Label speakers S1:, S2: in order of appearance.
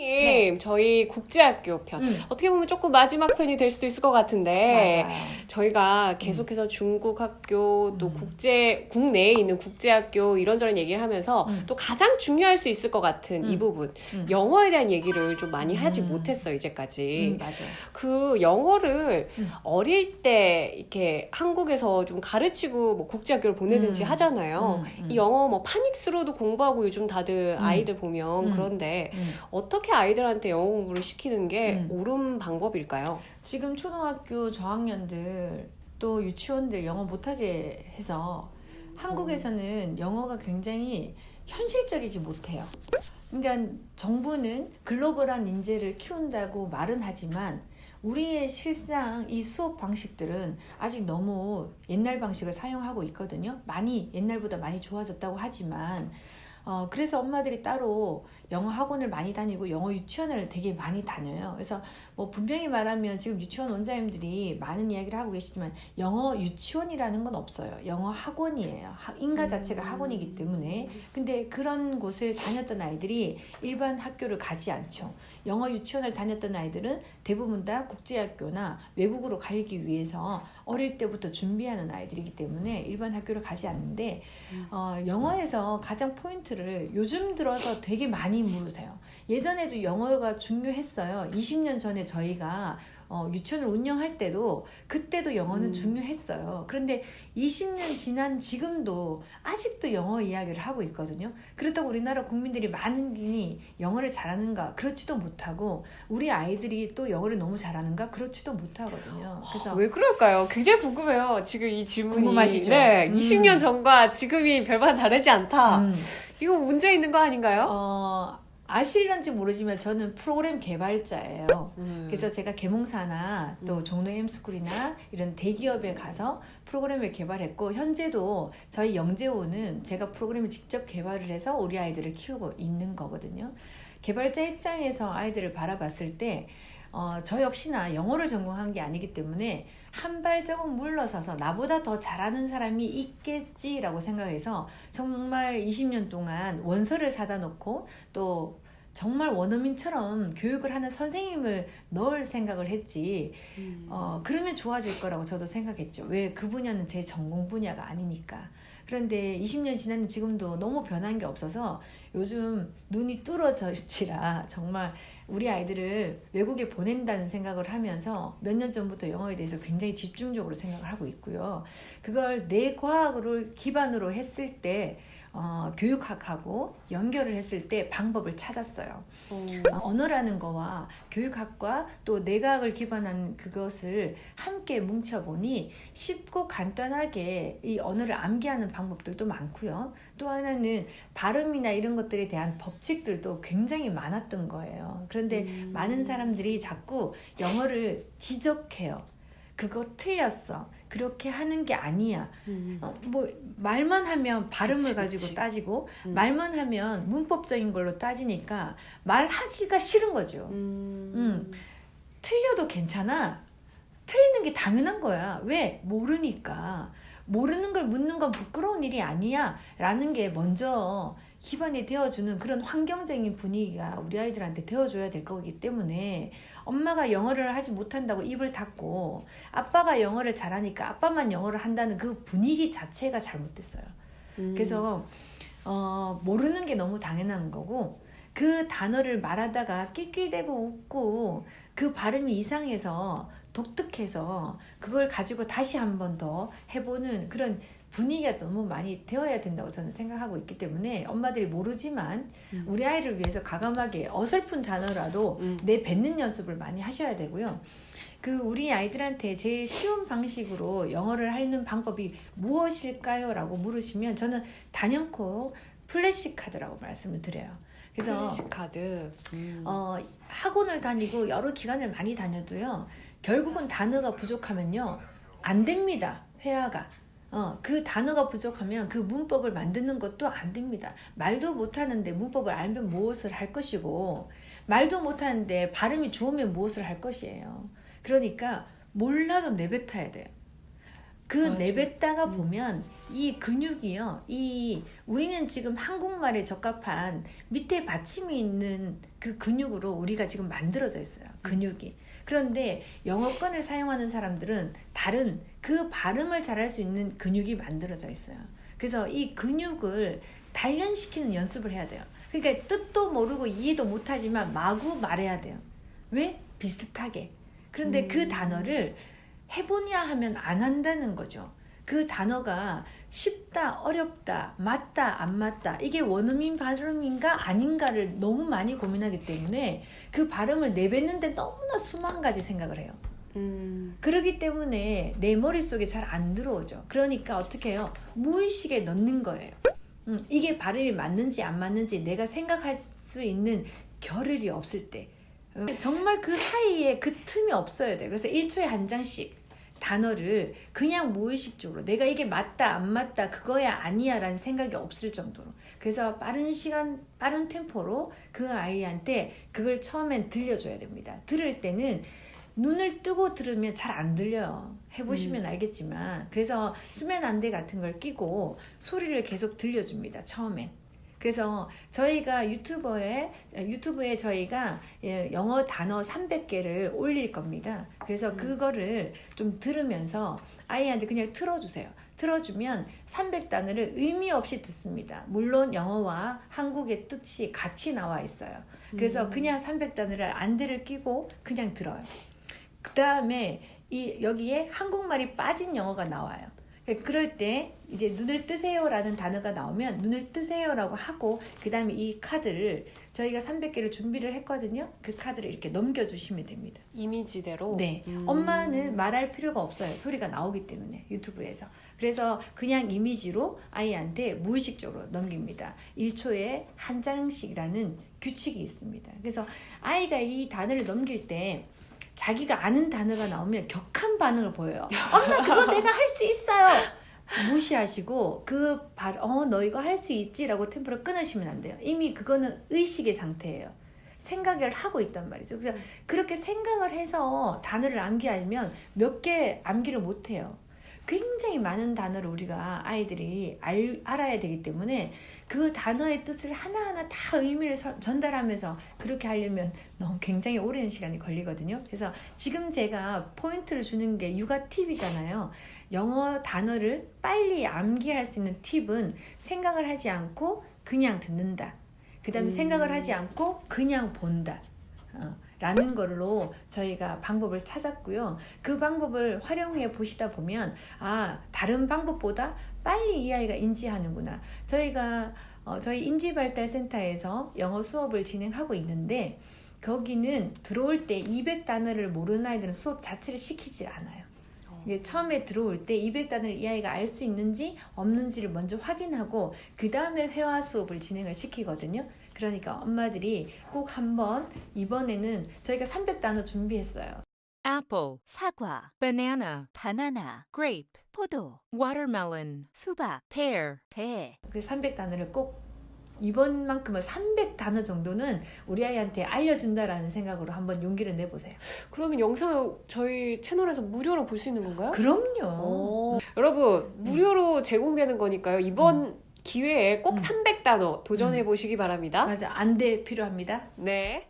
S1: 네.
S2: 저희 국제학교 편 어떻게 보면 조금 마지막 편이 될 수도 있을 것 같은데
S1: 맞아요.
S2: 저희가 계속해서 중국 학교 또 국내에 있는 국제학교 이런저런 얘기를 하면서 또 가장 중요할 수 있을 것 같은 이 부분 영어에 대한 얘기를 좀 많이 하지 못했어요 이제까지.
S1: 맞아요.
S2: 그 영어를 어릴 때 이렇게 한국에서 좀 가르치고 뭐 국제학교를 보내든지 하잖아요. 이 영어 뭐 파닉스로도 공부하고 요즘 다들 아이들 보면 그런데 어떻게 아이들한테 영어 공부를 시키는 게 옳은 방법일까요?
S1: 지금 초등학교 저학년들 또 유치원들 영어 못하게 해서 한국에서는 영어가 굉장히 현실적이지 못해요. 그러니까 정부는 글로벌한 인재를 키운다고 말은 하지만 우리의 실상 이 수업 방식들은 아직 너무 옛날 방식을 사용하고 있거든요. 많이 옛날보다 많이 좋아졌다고 하지만 그래서 엄마들이 따로 영어 학원을 많이 다니고 영어 유치원을 되게 많이 다녀요. 그래서 뭐 분명히 말하면 지금 유치원 원장님들이 많은 이야기를 하고 계시지만 영어 유치원이라는 건 없어요. 영어 학원이에요. 인가 자체가 학원이기 때문에. 근데 그런 곳을 다녔던 아이들이 일반 학교를 가지 않죠. 영어 유치원을 다녔던 아이들은 대부분 다 국제학교나 외국으로 가기 위해서 어릴 때부터 준비하는 아이들이기 때문에 일반 학교를 가지 않는데 영어에서 가장 포인트를 요즘 들어서 되게 많이 물으세요. 예전에도 영어가 중요했어요. 20년 전에 저희가 유치원을 운영할 때도 그때도 영어는 중요했어요. 그런데 20년 지난 지금도 아직도 영어 이야기를 하고 있거든요. 그렇다고 우리나라 국민들이 많이 영어를 잘하는가? 그렇지도 못하고 우리 아이들이 또 영어를 너무 잘하는가? 그렇지도 못하거든요. 그래서
S2: 왜 그럴까요? 굉장히 궁금해요. 지금 이 질문이.
S1: 궁금하시죠?
S2: 네, 20년 전과 지금이 별반 다르지 않다. 이거 문제 있는 거 아닌가요?
S1: 아실런지 모르지만 저는 프로그램 개발자예요. 그래서 제가 계몽사나 또 종로 M스쿨이나 이런 대기업에 가서 프로그램을 개발했고 현재도 저희 영재호는 제가 프로그램을 직접 개발을 해서 우리 아이들을 키우고 있는 거거든요. 개발자 입장에서 아이들을 바라봤을 때 저 역시나 영어를 전공한 게 아니기 때문에 한 발자국 물러서서 나보다 더 잘하는 사람이 있겠지라고 생각해서 정말 20년 동안 원서를 사다 놓고 또 정말 원어민처럼 교육을 하는 선생님을 넣을 생각을 했지 그러면 좋아질 거라고 저도 생각했죠. 왜? 그 분야는 제 전공 분야가 아니니까. 그런데 20년 지난 지금도 너무 변한 게 없어서 요즘 눈이 뚫어져지라 정말 우리 아이들을 외국에 보낸다는 생각을 하면서 몇 년 전부터 영어에 대해서 굉장히 집중적으로 생각을 하고 있고요. 그걸 내 과학을 기반으로 했을 때 교육학하고 연결을 했을 때 방법을 찾았어요. 언어라는 거와 교육학과 또 내과학을 기반한 그것을 함께 뭉쳐보니 쉽고 간단하게 이 언어를 암기하는 방법들도 많고요. 또 하나는 발음이나 이런 것들에 대한 법칙들도 굉장히 많았던 거예요. 그런데 많은 사람들이 자꾸 영어를 지적해요. 그거 틀렸어. 그렇게 하는 게 아니야. 뭐 말만 하면 발음을 가지고 따지고 말만 하면 문법적인 걸로 따지니까 말하기가 싫은 거죠. 틀려도 괜찮아. 틀리는 게 당연한 거야. 왜? 모르니까. 모르는 걸 묻는 건 부끄러운 일이 아니야 라는 게 먼저 기반이 되어주는 그런 환경적인 분위기가 우리 아이들한테 되어줘야 될 거기 때문에 엄마가 영어를 하지 못한다고 입을 닫고 아빠가 영어를 잘하니까 아빠만 영어를 한다는 그 분위기 자체가 잘못됐어요. 그래서 모르는 게 너무 당연한 거고 그 단어를 말하다가 낄낄대고 웃고 그 발음이 이상해서 독특해서 그걸 가지고 다시 한 번 더 해보는 그런 분위기가 너무 많이 되어야 된다고 저는 생각하고 있기 때문에 엄마들이 모르지만 우리 아이를 위해서 과감하게 어설픈 단어라도 내뱉는 연습을 많이 하셔야 되고요. 그 우리 아이들한테 제일 쉬운 방식으로 영어를 하는 방법이 무엇일까요? 라고 물으시면 저는 단연코 플래시카드라고 말씀을 드려요. 그래서
S2: 플래시카드.
S1: 학원을 다니고 여러 기간을 많이 다녀도요. 결국은 단어가 부족하면요. 안 됩니다. 회화가. 그 단어가 부족하면 그 문법을 만드는 것도 안 됩니다. 말도 못하는데 문법을 알면 무엇을 할 것이고 말도 못하는데 발음이 좋으면 무엇을 할 것이에요. 그러니까 몰라도 내뱉어야 돼요. 그
S2: 맞아.
S1: 내뱉다가 보면 이 근육이요. 우리는 지금 한국말에 적합한 밑에 받침이 있는 그 근육으로 우리가 지금 만들어져 있어요. 근육이. 그런데 영어권을 사용하는 사람들은 다른 그 발음을 잘할 수 있는 근육이 만들어져 있어요. 그래서 이 근육을 단련시키는 연습을 해야 돼요. 그러니까 뜻도 모르고 이해도 못하지만 마구 말해야 돼요. 왜? 비슷하게. 그런데 그 단어를 해보냐 하면 안 한다는 거죠. 그 단어가 쉽다, 어렵다, 맞다, 안 맞다, 이게 원어민 발음인가 아닌가를 너무 많이 고민하기 때문에 그 발음을 내뱉는데 너무나 수만 가지 생각을 해요. 그러기 때문에 내 머릿속에 잘 안 들어오죠. 그러니까 어떻게 해요? 무의식에 넣는 거예요. 이게 발음이 맞는지 안 맞는지 내가 생각할 수 있는 겨를이 없을 때 정말 그 사이에 그 틈이 없어야 돼요. 그래서 1초에 한 장씩 단어를 그냥 무의식적으로 내가 이게 맞다 안 맞다 그거야 아니야 라는 생각이 없을 정도로, 그래서 빠른 시간 빠른 템포로 그 아이한테 그걸 처음엔 들려줘야 됩니다. 들을 때는 눈을 뜨고 들으면 잘 안 들려요. 해보시면 알겠지만. 그래서 수면 안대 같은 걸 끼고 소리를 계속 들려줍니다. 처음엔. 그래서 저희가 유튜브에 저희가 영어 단어 300개를 올릴 겁니다. 그래서 그거를 좀 들으면서 아이한테 그냥 틀어주세요. 틀어주면 300단어를 의미 없이 듣습니다. 물론 영어와 한국의 뜻이 같이 나와 있어요. 그래서 그냥 300단어를 안대를 끼고 그냥 들어요. 그 다음에 여기에 한국말이 빠진 영어가 나와요. 그럴 때 이제 눈을 뜨세요라는 단어가 나오면 눈을 뜨세요라고 하고 그 다음에 이 카드를 저희가 300개를 준비를 했거든요. 그 카드를 이렇게 넘겨주시면 됩니다.
S2: 이미지대로?
S1: 네. 엄마는 말할 필요가 없어요. 소리가 나오기 때문에 유튜브에서. 그래서 그냥 이미지로 아이한테 무의식적으로 넘깁니다. 1초에 한 장씩이라는 규칙이 있습니다. 그래서 아이가 이 단어를 넘길 때 자기가 아는 단어가 나오면 격한 반응을 보여요. 엄마 그거 내가 할 수 있어요. 무시하시고 너 이거 할 수 있지라고 템포를 끊으시면 안 돼요. 이미 그거는 의식의 상태예요. 생각을 하고 있단 말이죠. 그래서 그렇게 생각을 해서 단어를 암기하면 몇 개 암기를 못해요. 굉장히 많은 단어를 우리가 아이들이 알아야 되기 때문에 그 단어의 뜻을 하나하나 다 의미를 전달하면서 그렇게 하려면 너무 굉장히 오랜 시간이 걸리거든요. 그래서 지금 제가 포인트를 주는 게 육아 팁이잖아요. 영어 단어를 빨리 암기할 수 있는 팁은 생각을 하지 않고 그냥 듣는다. 그 다음에 생각을 하지 않고 그냥 본다. 라는 걸로 저희가 방법을 찾았고요. 그 방법을 활용해 보시다 보면 다른 방법보다 빨리 이 아이가 인지하는구나. 저희가 저희 인지발달센터에서 영어 수업을 진행하고 있는데 거기는 들어올 때 200단어를 모르는 아이들은 수업 자체를 시키지 않아요. 처음에 들어올 때 200단어를 이 아이가 알 수 있는지 없는지를 먼저 확인하고 그 다음에 회화 수업을 진행을 시키거든요. 그러니까 엄마들이 꼭 한번 이번에는 저희가 300단어 준비했어요.
S3: apple,
S4: 사과,
S3: banana,
S4: 바나나,
S3: grape,
S4: 포도,
S3: watermelon,
S4: 수박,
S3: pear.
S4: 배.
S1: 그 300단어를 꼭 이번만큼은 300단어 정도는 우리 아이한테 알려준다라는 생각으로 한번 용기를 내보세요.
S2: 그러면 영상을 저희 채널에서 무료로 볼 수 있는 건가요?
S1: 그럼요.
S2: 여러분 무료로 제공되는 거니까요. 이번 기회에 꼭 300단어 도전해 보시기 바랍니다.
S1: 맞아. 안대 필요합니다.
S2: 네.